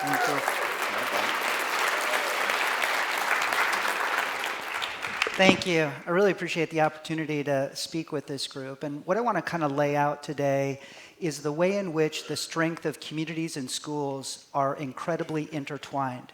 Thank you. Thank you. I really appreciate the opportunity to speak with this group. And what I want to kind of lay out today is the way in which the strength of communities and schools are incredibly intertwined.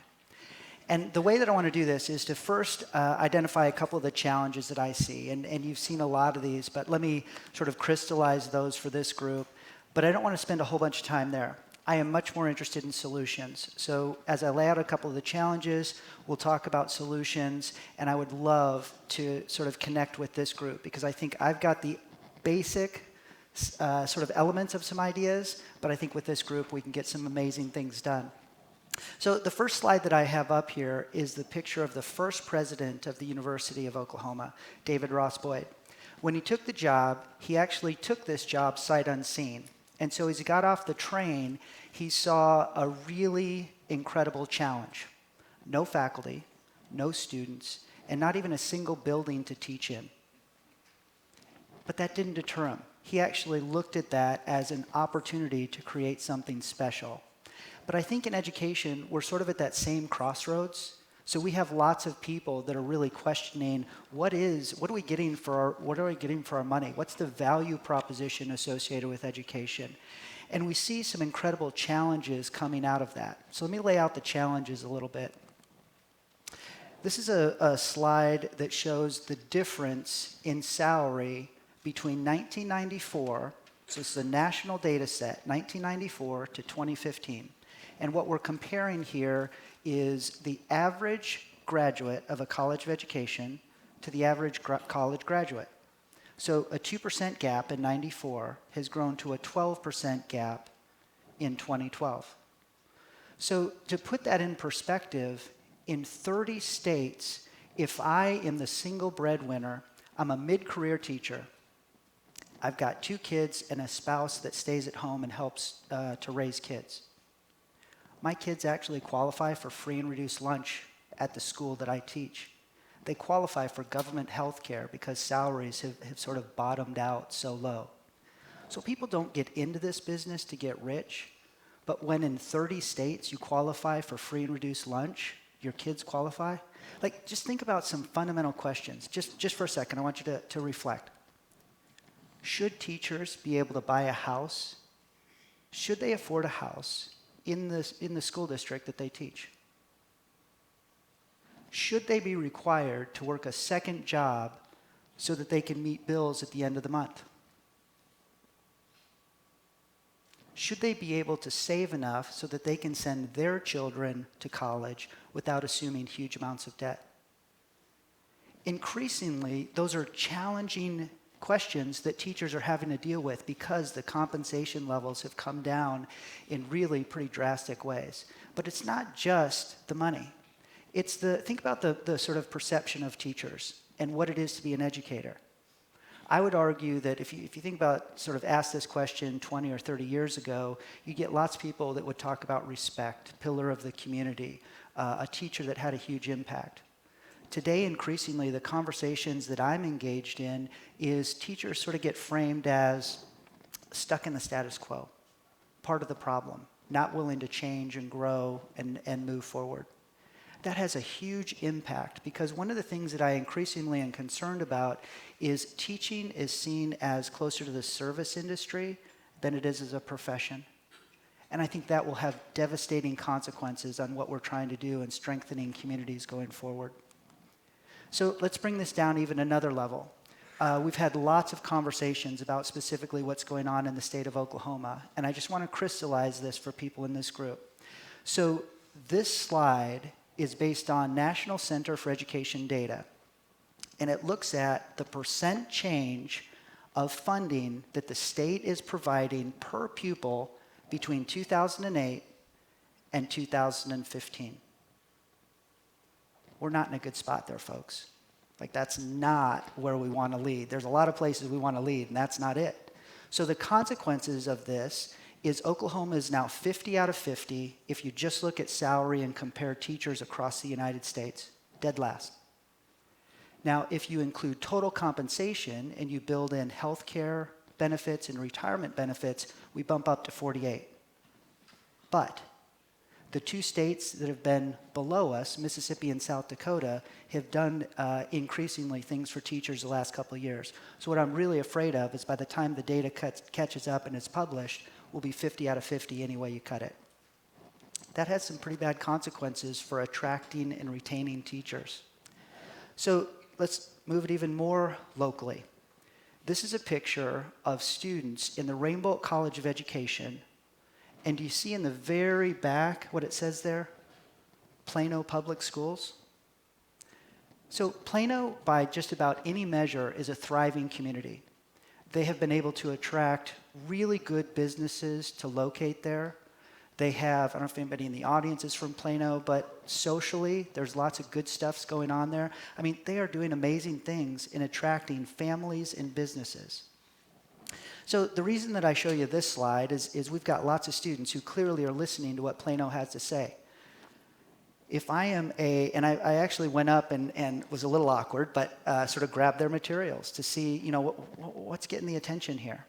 And the way that I want to do this is to first identify a couple of the challenges that I see. And you've seen a lot of these, but let me sort of crystallize those for this group. But I don't want to spend a whole bunch of time there. I am much more interested in solutions. So as I lay out a couple of the challenges, we'll talk about solutions, and I would love to sort of connect with this group because I think I've got the basic sort of elements of some ideas, but I think with this group we can get some amazing things done. So the first slide that I have up here is the picture of the first president of the University of Oklahoma, David Ross Boyd. When he took the job, he actually took this job sight unseen. And so as he got off the train, he saw a really incredible challenge. No faculty, no students, and not even a single building to teach in. But that didn't deter him. He actually looked at that as an opportunity to create something special. But I think in education, we're sort of at that same crossroads. So we have lots of people that are really questioning what are we getting for our money? What's the value proposition associated with education? And we see some incredible challenges coming out of that. So let me lay out the challenges a little bit. This is a slide that shows the difference in salary between 1994, so this is a national data set, 1994 to 2015. And what we're comparing here is the average graduate of a college of education to the average college graduate. So a 2% gap in 94 has grown to a 12% gap in 2012. So to put that in perspective, in 30 states, if I am the single breadwinner, I'm a mid-career teacher, I've got 2 kids and a spouse that stays at home and helps to raise kids. My kids actually qualify for free and reduced lunch at the school that I teach. They qualify for government health care because salaries have sort of bottomed out so low. So people don't get into this business to get rich, but when in 30 states you qualify for free and reduced lunch, your kids qualify. Like, just think about some fundamental questions. Just for a second, I want you to reflect. Should teachers be able to buy a house? Should they afford a house in the school district that they teach? Should they be required to work a second job so that they can meet bills at the end of the month? Should they be able to save enough so that they can send their children to college without assuming huge amounts of debt? Increasingly, those are challenging questions that teachers are having to deal with because the compensation levels have come down in really pretty drastic ways. But it's not just the money. It's think about the sort of perception of teachers and what it is to be an educator. I would argue that if you think about sort of ask this question 20 or 30 years ago, you get lots of people that would talk about respect, pillar of the community, a teacher that had a huge impact. Today, increasingly, the conversations that I'm engaged in is teachers sort of get framed as stuck in the status quo, part of the problem, not willing to change and grow and move forward. That has a huge impact because one of the things that I increasingly am concerned about is teaching is seen as closer to the service industry than it is as a profession. And I think that will have devastating consequences on what we're trying to do in strengthening communities going forward. So let's bring this down even another level. We've had lots of conversations about specifically what's going on in the state of Oklahoma, and I just want to crystallize this for people in this group. So this slide is based on National Center for Education data, and it looks at the percent change of funding that the state is providing per pupil between 2008 and 2015. We're not in a good spot there, folks. Like, that's not where we want to lead. There's a lot of places we want to lead, and that's not it. So the consequences of this is Oklahoma is now 50 out of 50 if you just look at salary and compare teachers across the United States, dead last. Now, if you include total compensation and you build in health care benefits and retirement benefits, we bump up to 48. But The two states that have been below us, Mississippi and South Dakota, have done increasingly things for teachers the last couple of years. So what I'm really afraid of is by the time the data catches up and is published, we'll be 50 out of 50 any way you cut it. That has some pretty bad consequences for attracting and retaining teachers. So let's move it even more locally. This is a picture of students in the Rainbolt College of Education. And do you see in the very back what it says there? Plano Public Schools. So Plano, by just about any measure, is a thriving community. They have been able to attract really good businesses to locate there. They have, I don't know if anybody in the audience is from Plano, but socially, there's lots of good stuffs going on there. I mean, they are doing amazing things in attracting families and businesses. So the reason that I show you this slide is we've got lots of students who clearly are listening to what Plano has to say. If I am and I actually went up and was a little awkward, but sort of grabbed their materials to see, what's getting the attention here.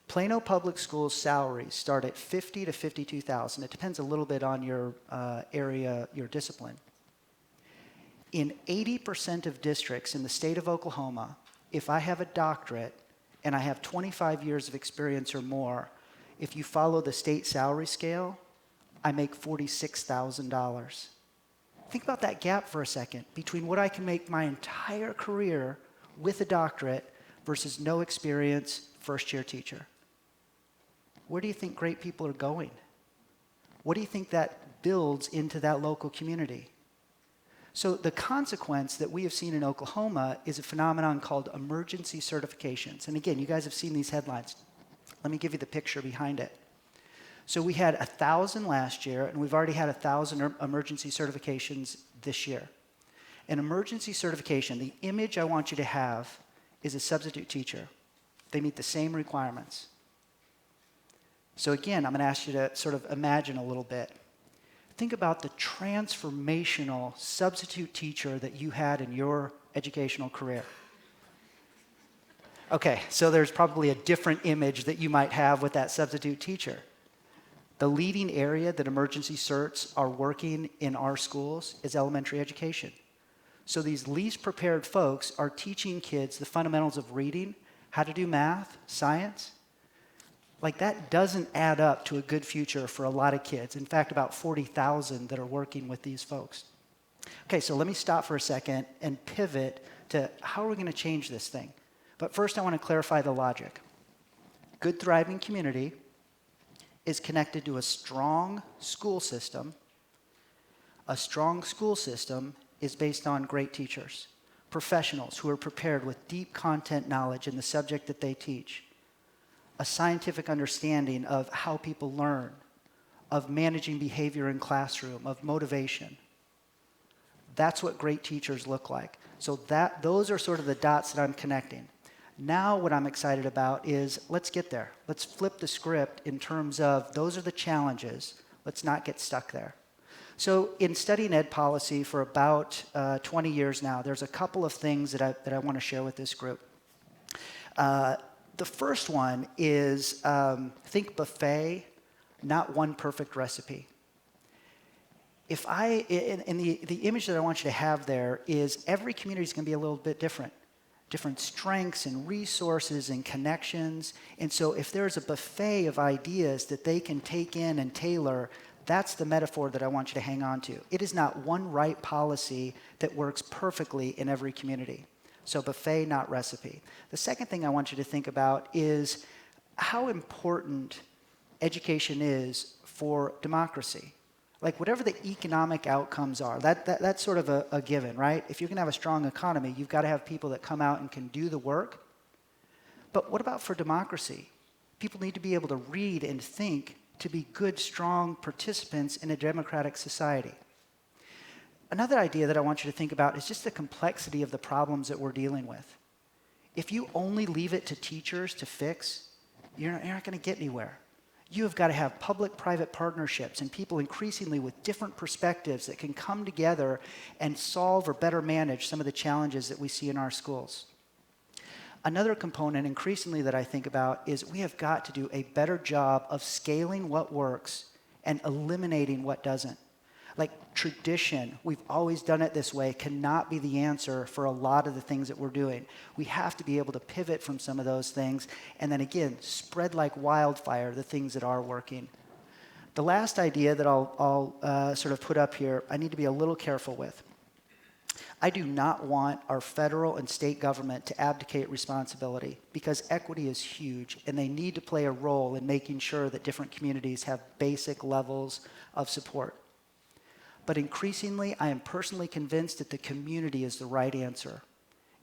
Plano Public Schools salaries start at $50,000 to $52,000. It depends a little bit on your area, your discipline. In 80% of districts in the state of Oklahoma, if I have a doctorate and I have 25 years of experience or more, if you follow the state salary scale, I make $46,000. Think about that gap for a second between what I can make my entire career with a doctorate versus no experience, first-year teacher. Where do you think great people are going? What do you think that builds into that local community? So the consequence that we have seen in Oklahoma is a phenomenon called emergency certifications. And again, you guys have seen these headlines. Let me give you the picture behind it. So we had 1,000 last year, and we've already had 1,000 emergency certifications this year. An emergency certification, the image I want you to have is a substitute teacher. They meet the same requirements. So again, I'm going to ask you to sort of imagine a little bit. Think about the transformational substitute teacher that you had in your educational career. Okay, so there's probably a different image that you might have with that substitute teacher. The leading area that emergency certs are working in our schools is elementary education. So these least prepared folks are teaching kids the fundamentals of reading, how to do math, science. Like that doesn't add up to a good future for a lot of kids. In fact, about 40,000 that are working with these folks. Okay, so let me stop for a second and pivot to how are we going to change this thing? But first I want to clarify the logic. Good, thriving community is connected to a strong school system. A strong school system is based on great teachers, professionals who are prepared with deep content knowledge in the subject that they teach, a scientific understanding of how people learn, of managing behavior in classroom, of motivation. That's what great teachers look like. So those are sort of the dots that I'm connecting. Now what I'm excited about is let's get there. Let's flip the script in terms of those are the challenges. Let's not get stuck there. So in studying ed policy for about 20 years now, there's a couple of things that I want to share with this group. The first one is think buffet, not one perfect recipe. If the image that I want you to have there is every community is going to be a little bit different. Different strengths and resources and connections. And so if there's a buffet of ideas that they can take in and tailor, that's the metaphor that I want you to hang on to. It is not one right policy that works perfectly in every community. So buffet, not recipe. The second thing I want you to think about is how important education is for democracy. Like whatever the economic outcomes are, that's sort of a given, right? If you're going to have a strong economy, you've got to have people that come out and can do the work. But what about for democracy? People need to be able to read and think to be good, strong participants in a democratic society. Another idea that I want you to think about is just the complexity of the problems that we're dealing with. If you only leave it to teachers to fix, you're not going to get anywhere. You have got to have public-private partnerships and people increasingly with different perspectives that can come together and solve or better manage some of the challenges that we see in our schools. Another component increasingly that I think about is we have got to do a better job of scaling what works and eliminating what doesn't. Like tradition, we've always done it this way, cannot be the answer for a lot of the things that we're doing. We have to be able to pivot from some of those things and then again, spread like wildfire the things that are working. The last idea that I'll sort of put up here, I need to be a little careful with. I do not want our federal and state government to abdicate responsibility because equity is huge and they need to play a role in making sure that different communities have basic levels of support. But increasingly, I am personally convinced that the community is the right answer.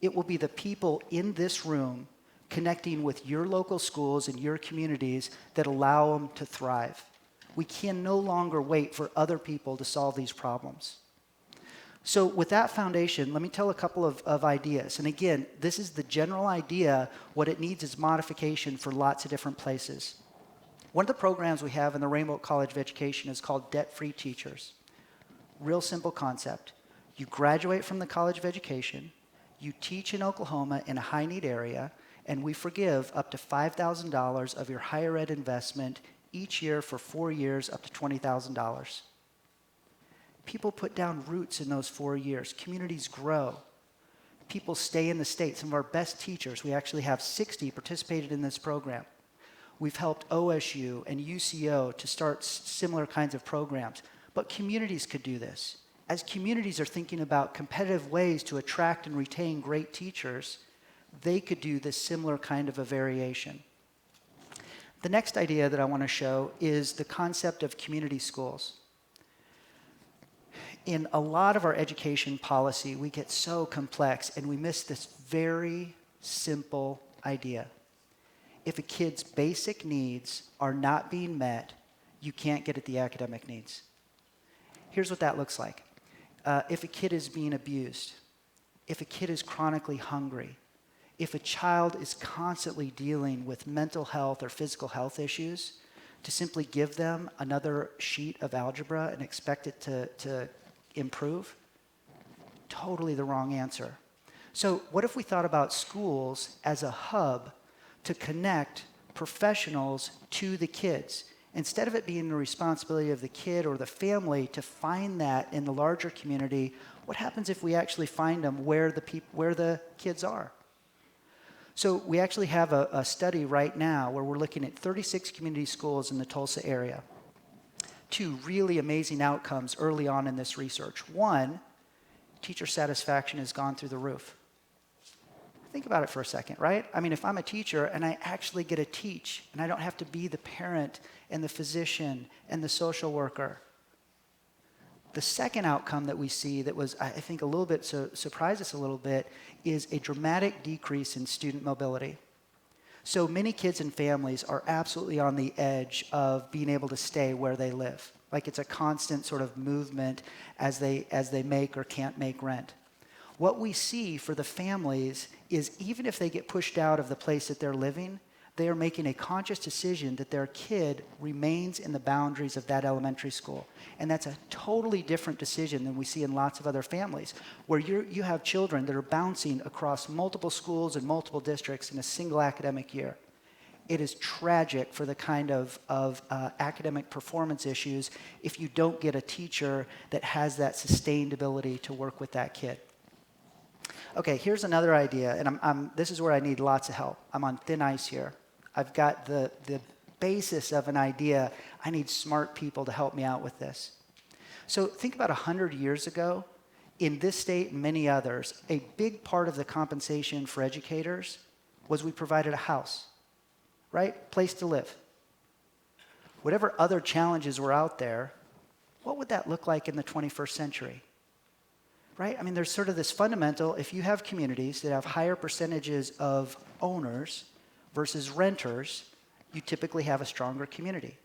It will be the people in this room connecting with your local schools and your communities that allow them to thrive. We can no longer wait for other people to solve these problems. So with that foundation, let me tell a couple of ideas. And again, this is the general idea. What it needs is modification for lots of different places. One of the programs we have in the Rainbolt College of Education is called Debt-Free Teachers. Real simple concept. You graduate from the College of Education, you teach in Oklahoma in a high-need area, and we forgive up to $5,000 of your higher ed investment each year for 4 years, up to $20,000. People put down roots in those 4 years. Communities grow. People stay in the state. Some of our best teachers, we actually have 60 participated in this program. We've helped OSU and UCO to start similar kinds of programs. But communities could do this. As communities are thinking about competitive ways to attract and retain great teachers, they could do this similar kind of a variation. The next idea that I want to show is the concept of community schools. In a lot of our education policy, we get so complex and we miss this very simple idea. If a kid's basic needs are not being met, you can't get at the academic needs. Here's what that looks like. If a kid is being abused, if a kid is chronically hungry, if a child is constantly dealing with mental health or physical health issues, to simply give them another sheet of algebra and expect it to improve, totally the wrong answer. So what if we thought about schools as a hub to connect professionals to the kids? Instead of it being the responsibility of the kid or the family to find that in the larger community, what happens if we actually find them where the kids are? So we actually have a study right now where we're looking at 36 community schools in the Tulsa area. 2 really amazing outcomes early on in this research. 1, teacher satisfaction has gone through the roof. Think about it for a second, right? I mean, if I'm a teacher and I actually get to teach and I don't have to be the parent and the physician and the social worker. The second outcome that we see that was, I think, a little bit surprised us a little bit is a dramatic decrease in student mobility. So many kids and families are absolutely on the edge of being able to stay where they live. Like it's a constant sort of movement as they make or can't make rent. What we see for the families is even if they get pushed out of the place that they're living, they are making a conscious decision that their kid remains in the boundaries of that elementary school. And that's a totally different decision than we see in lots of other families, where you have children that are bouncing across multiple schools and multiple districts in a single academic year. It is tragic for the kind of academic performance issues if you don't get a teacher that has that sustained ability to work with that kid. Okay, here's another idea, and this is where I need lots of help. I'm on thin ice here. I've got the basis of an idea. I need smart people to help me out with this. So think about 100 years ago, in this state and many others, a big part of the compensation for educators was we provided a house, right? Place to live. Whatever other challenges were out there, what would that look like in the 21st century? Right? I mean, there's sort of this fundamental, if you have communities that have higher percentages of owners versus renters, you typically have a stronger community.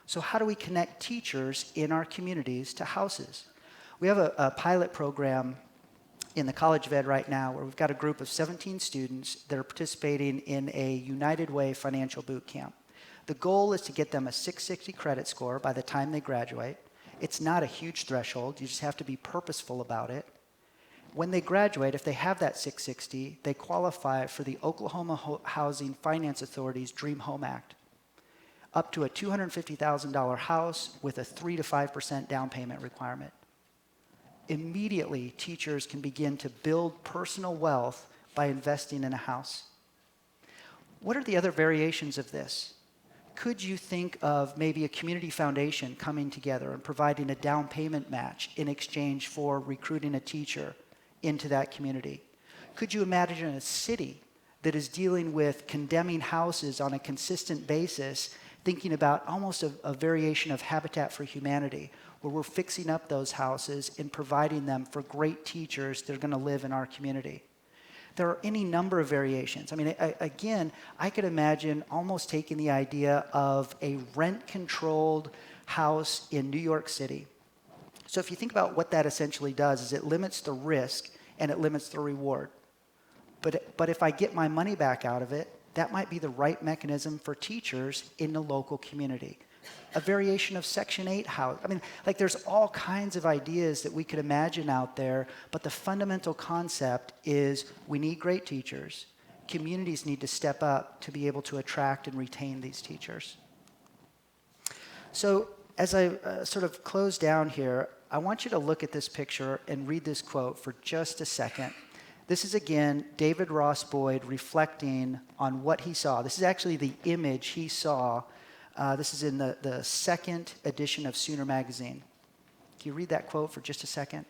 So how do we connect teachers in our communities to houses? We have a pilot program in the College of Ed right now where we've got a group of 17 students that are participating in a United Way financial boot camp. The goal is to get them a 660 credit score by the time they graduate. It's not a huge threshold. You just have to be purposeful about it. When they graduate, if they have that 660, they qualify for the Oklahoma Housing Finance Authority's Dream Home Act. up to a $250,000 house with a 3 to 5% down payment requirement. Immediately, teachers can begin to build personal wealth by investing in a house. What are the other variations of this? Could you think of maybe a community foundation coming together and providing a down payment match in exchange for recruiting a teacher into that community? Could you imagine a city that is dealing with condemning houses on a consistent basis, thinking about almost a variation of Habitat for Humanity, where we're fixing up those houses and providing them for great teachers that are going to live in our community? There are any number of variations. I mean, again, I could imagine almost taking the idea of a rent-controlled house in New York City. So if you think about what that essentially does, is it limits the risk and it limits the reward. But if I get my money back out of it, that might be the right mechanism for teachers in the local community. A variation of Section 8 house. I mean, like, there's all kinds of ideas that we could imagine out there, but the fundamental concept is we need great teachers. Communities need to step up to be able to attract and retain these teachers. So as I sort of close down here, I want you to look at this picture and read this quote for just a second. This is, again, David Ross Boyd reflecting on what he saw. This is actually the image he saw. This is in the second edition of Sooner magazine. Can you read that quote for just a second?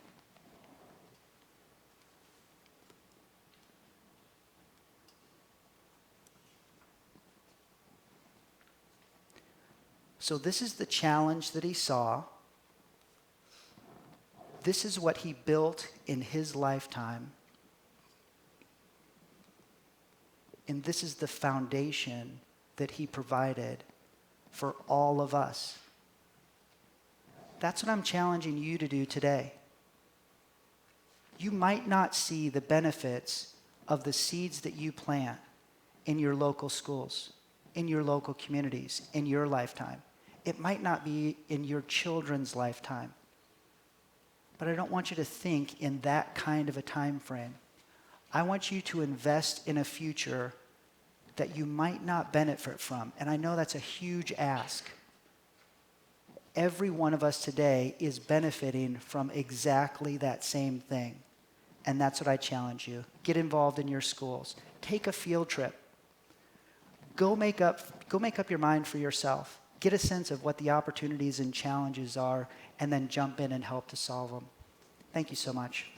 So this is the challenge that he saw. This is what he built in his lifetime. And this is the foundation that he provided for all of us. That's what I'm challenging you to do today. You might not see the benefits of the seeds that you plant in your local schools, in your local communities, in your lifetime. It might not be in your children's lifetime. But I don't want you to think in that kind of a time frame. I want you to invest in a future that you might not benefit from. And I know that's a huge ask. Every one of us today is benefiting from exactly that same thing. And that's what I challenge you. Get involved in your schools. Take a field trip. Go make up your mind for yourself. Get a sense of what the opportunities and challenges are, and then jump in and help to solve them. Thank you so much.